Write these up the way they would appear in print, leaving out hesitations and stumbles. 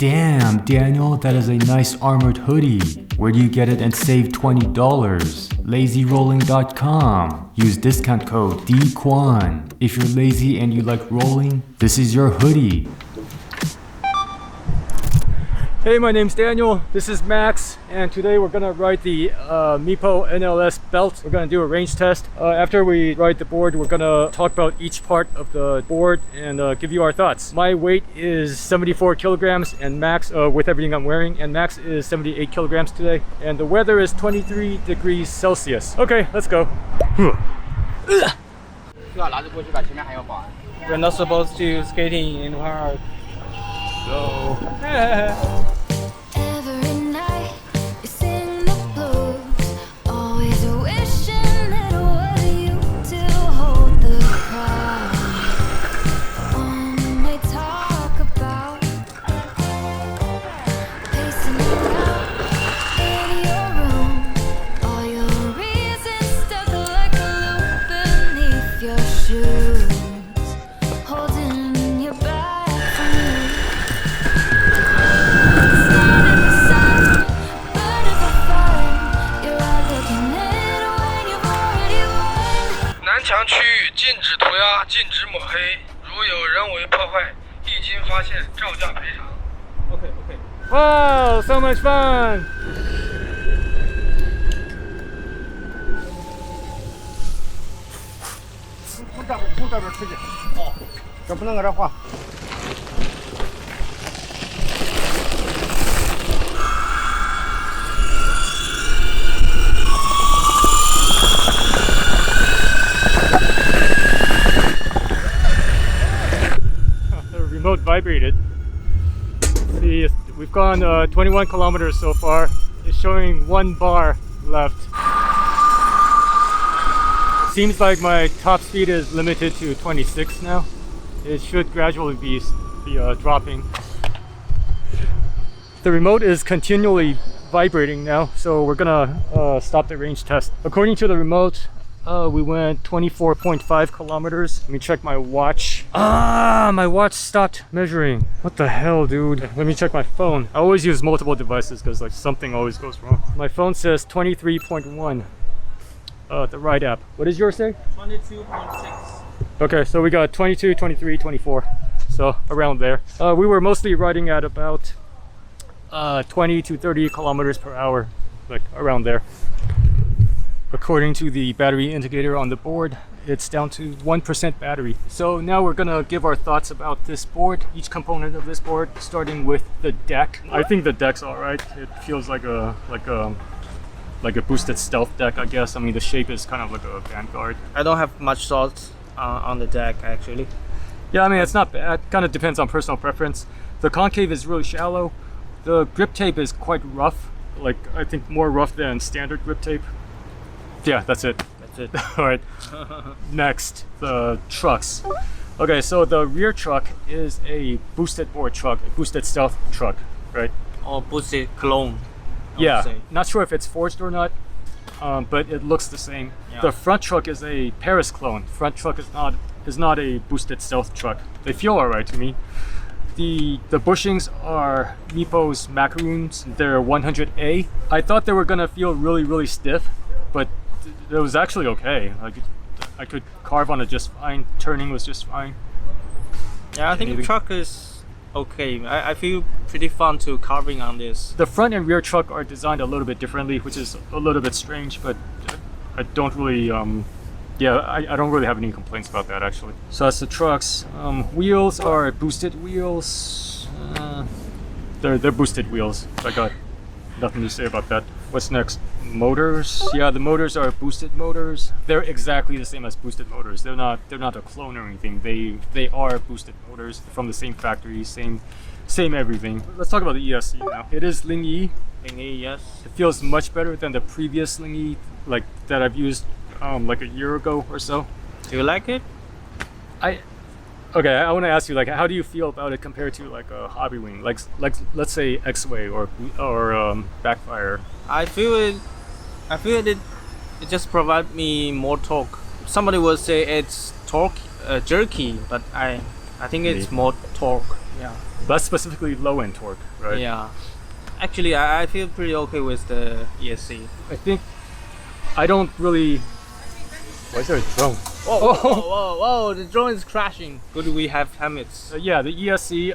Damn, Daniel, that is a nice armored hoodie. Where do you get it and save $20? LazyRolling.com. Use discount code DQUAN. If you're lazy and you like rolling, this is your hoodie. Hey, my name's Daniel, this is Max, and today we're gonna ride the Meepo NLS belt. We're gonna do a range test. After we ride the board, we're gonna talk about each part of the board and give you our thoughts. My weight is 74 kilograms and Max, with everything I'm wearing, and Max is 78 kilograms today. And the weather is 23 degrees Celsius. Okay, let's go. We're not supposed to skating in park. So... Every night you sing the blues, always wishing that what you do hold the crowd. When they talk about pacing around in your room, all your reasons stuck like a loop beneath your shoes, holding you back. Okay. Wow, so much fun! Remote vibrated. See, we've gone 21 kilometers so far. It's showing 1 bar left. Seems like my top speed is limited to 26 now. It should gradually be dropping. The remote is continually vibrating now, so we're gonna stop the range test. According to the remote, we went 24.5 kilometers. Let me check my watch. My watch stopped measuring. What the hell, dude? Let me check my phone. I always use multiple devices because like something always goes wrong. My phone says 23.1. The ride app. What does yours say? 22.6. Okay, so we got 22, 23, 24. So around there. We were mostly riding at about 20 to 30 kilometers per hour, like around there. According to the battery indicator on the board, it's down to 1% battery. So now we're gonna give our thoughts about this board, each component of this board, starting with the deck. I think the deck's all right. It feels like a boosted stealth deck, I guess. I mean, the shape is kind of like a Vanguard. I don't have much thoughts on the deck actually. Yeah, I mean, it's not bad. Kind of depends on personal preference. The concave is really shallow. The grip tape is quite rough. Like, I think more rough than standard grip tape. Yeah, that's it. All right. Next, the trucks. Okay, so the rear truck is a boosted board truck, a boosted stealth truck, right? Or boosted clone. Yeah, not sure if it's forged or not, but it looks the same. Yeah. The front truck is a Paris clone. Front truck is not a boosted stealth truck. They feel alright to me. The bushings are Meepo's macaroons. They're 100A. I thought they were gonna feel really, really stiff, but it was actually okay. I could carve on it just fine. Turning was just fine. Yeah, I think the truck is okay. I feel pretty fun to carving on this. The front and rear truck are designed a little bit differently, which is a little bit strange, but I don't really I don't really have any complaints about that actually. So that's the trucks. Wheels are boosted wheels. They're boosted wheels. I got nothing to say about that. What's next? Motors. Yeah, the motors are boosted motors. They're exactly the same as boosted motors. They're not a clone or anything. They are boosted motors from the same factory, same everything. Let's talk about the ESC now. It is Ling Yi. Ling Yi, yes. It feels much better than the previous Ling Yi, like that I've used like a year ago or so. Do you like it? Okay, I want to ask you, like, how do you feel about it compared to like a hobby wing, like let's say X-Way or Backfire? I feel it just provides me more torque. Somebody would say it's torque jerky, but I think it's more torque. Yeah. That's specifically low end torque, right? Yeah. Actually, I feel pretty okay with the ESC. I think I don't really. Why is there a drone? Whoa, whoa, whoa, whoa! The drone is crashing. Good, we have helmets. Yeah, the ESC.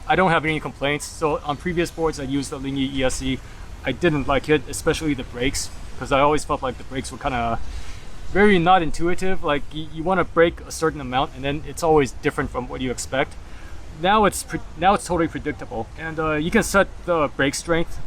I don't have any complaints. So on previous boards, I used the Lingy ESC. I didn't like it, especially the brakes, because I always felt like the brakes were kind of very not intuitive. Like you want to brake a certain amount, and then it's always different from what you expect. Now it's totally predictable, and you can set the brake strength,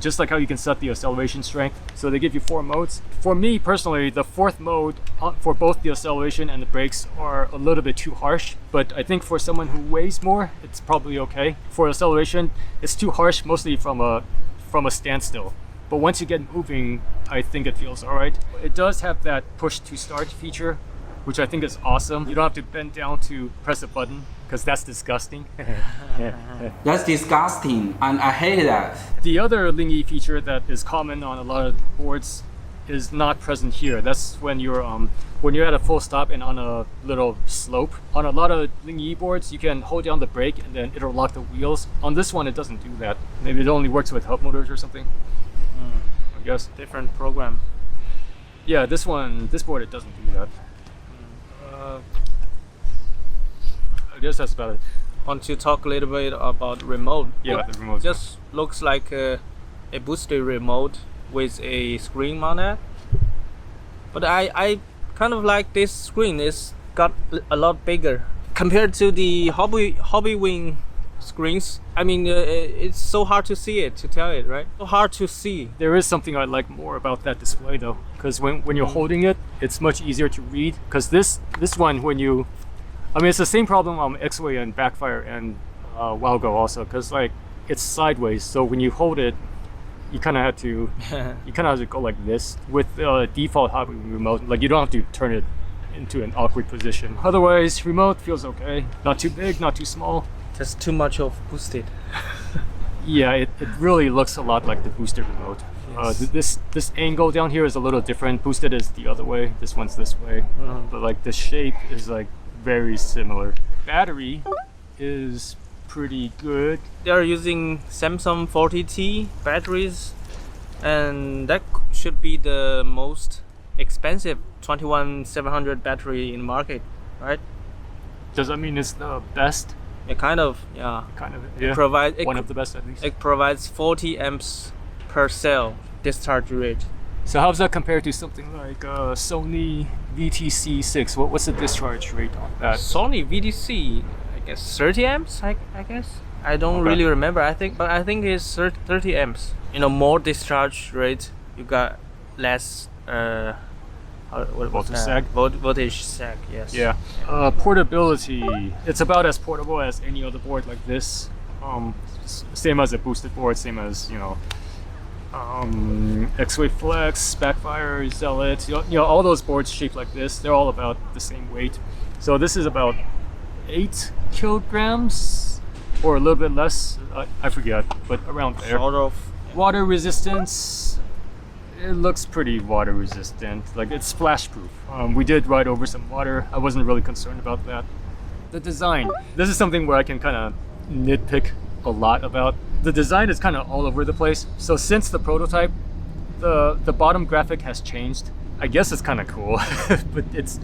just like how you can set the acceleration strength. So they give you 4 modes. For me personally, the 4th mode for both the acceleration and the brakes are a little bit too harsh. But I think for someone who weighs more, it's probably okay. For acceleration, it's too harsh, mostly from a standstill. But once you get moving, I think it feels all right. It does have that push to start feature, which I think is awesome. You don't have to bend down to press a button, because that's disgusting. That's disgusting, and I hate that. The other Lingy feature that is common on a lot of boards is not present here. That's when you're at a full stop and on a little slope. On a lot of Lingy boards, you can hold down the brake and then it'll lock the wheels. On this one, it doesn't do that. Maybe it only works with hub motors or something. I guess. Different program. Yeah, this board, it doesn't do that. I guess that's about it. Want to talk a little bit about remote? Yeah, the remote. Just looks like a boosted remote with a screen on it. But I kind of like this screen. It's got a lot bigger compared to the hobby wing screens. I mean, it's so hard to see it, to tell it, right? So hard to see. There is something I like more about that display though, because when you're holding it, it's much easier to read. Because this one, it's the same problem on X-Way and Backfire and Wowgo also, because like it's sideways. So when you hold it, you kind of have to go like this. With default hobby remote, like you don't have to turn it into an awkward position. Otherwise, remote feels okay. Not too big, not too small. Just too much of boosted. Yeah, it really looks a lot like the boosted remote. Yes. This angle down here is a little different. Boosted is the other way. This one's this way. But like the shape is like very similar. Battery is pretty good. They are using Samsung 40T batteries, and that should be the most expensive 21700 battery in the market, right? Does that mean it's the best? It kind of, yeah. Kind of, yeah. One of the best at least. It provides 40 amps per cell discharge rate. So how does that compare to something like Sony VTC6? What's the discharge rate on that? Sony VTC, I guess 30 amps. I guess I don't really remember. I think it's 30 amps. More discharge rate. You got less. Voltage sag? Voltage sag, yes. Yeah. Portability. It's about as portable as any other board like this. Same as a boosted board, same as, X-Way Flex, Backfire, Zealot, all those boards shaped like this, they're all about the same weight. So this is about 8 kilograms, or a little bit less, I forget, but around there. Sort of. Water resistance, it looks pretty water resistant, like it's splash proof. We did ride over some water. I wasn't really concerned about that. The design, this is something where I can kind of nitpick a lot about. The design is kind of all over the place. So since the prototype, the bottom graphic has changed. I guess it's kind of cool, but it's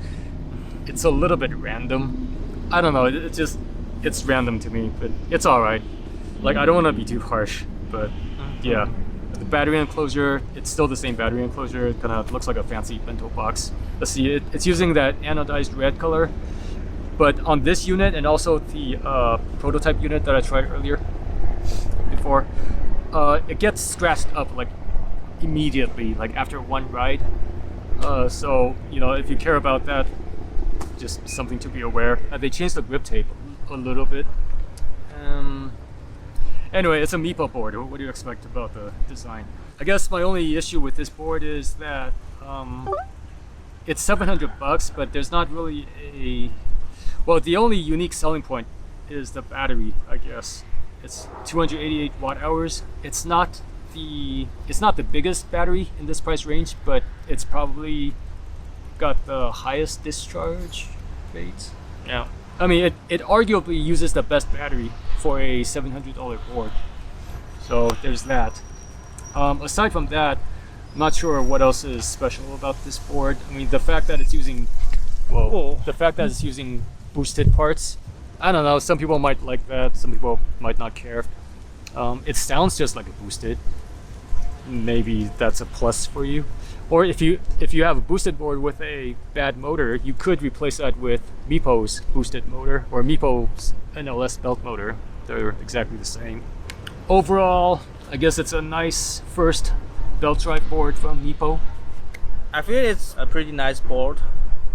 a little bit random. I don't know, it's random to me, but it's all right. Like, I don't want to be too harsh, but yeah. The battery enclosure, it's still the same battery enclosure. It kind of looks like a fancy bento box. Let's see, it's using that anodized red color. But on this unit and also the prototype unit that I tried earlier, before, it gets scratched up like immediately, like after one ride. So, if you care about that, just something to be aware. They changed the grip tape a little bit. Anyway, it's a Meepo board. What do you expect about the design? I guess my only issue with this board is that it's $700, but there's not really the only unique selling point is the battery, I guess. It's 288 watt hours. It's not the biggest battery in this price range, but it's probably got the highest discharge rate. Yeah. I mean, it arguably uses the best battery for a $700 board. So there's that. Aside from that, I'm not sure what else is special about this board. I mean, the fact that it's using, the fact that it's using boosted parts. I don't know. Some people might like that. Some people might not care. It sounds just like a boosted. Maybe that's a plus for you. Or if you have a boosted board with a bad motor, you could replace that with Meepo's boosted motor or Meepo's NLS belt motor. They're exactly the same. Overall, I guess it's a nice first belt drive board from Meepo. I feel it's a pretty nice board.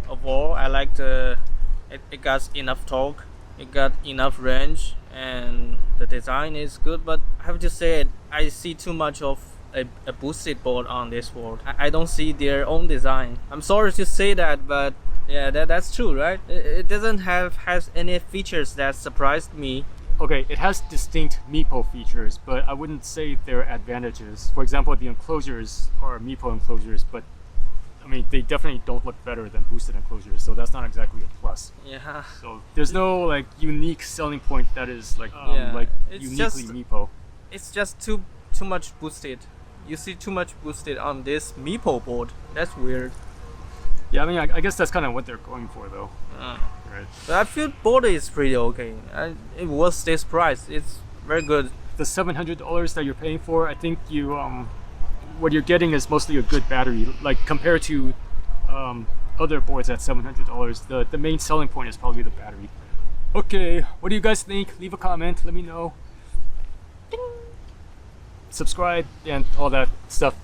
Overall, I like it got enough torque, it got enough range, and the design is good. But I have to say, I see too much of a boosted board on this board. I don't see their own design. I'm sorry to say that, but yeah, that's true, right? It doesn't has any features that surprised me. Okay, it has distinct Meepo features, but I wouldn't say they're advantages. For example, the enclosures are Meepo enclosures, but I mean, they definitely don't look better than boosted enclosures, so that's not exactly a plus. Yeah. So there's no like unique selling point that is like It's uniquely just- Meepo. It's just too much boosted. You see too much boosted on this Meepo board. That's weird. Yeah, I mean, I guess that's kind of what they're going for, though. Right. But I feel board is pretty okay. It was this price. It's very good. The $700 that you're paying for, I think you what you're getting is mostly a good battery. Like compared to other boards at $700, the main selling point is probably the battery. Okay, what do you guys think? Leave a comment. Let me know. Subscribe and all that stuff.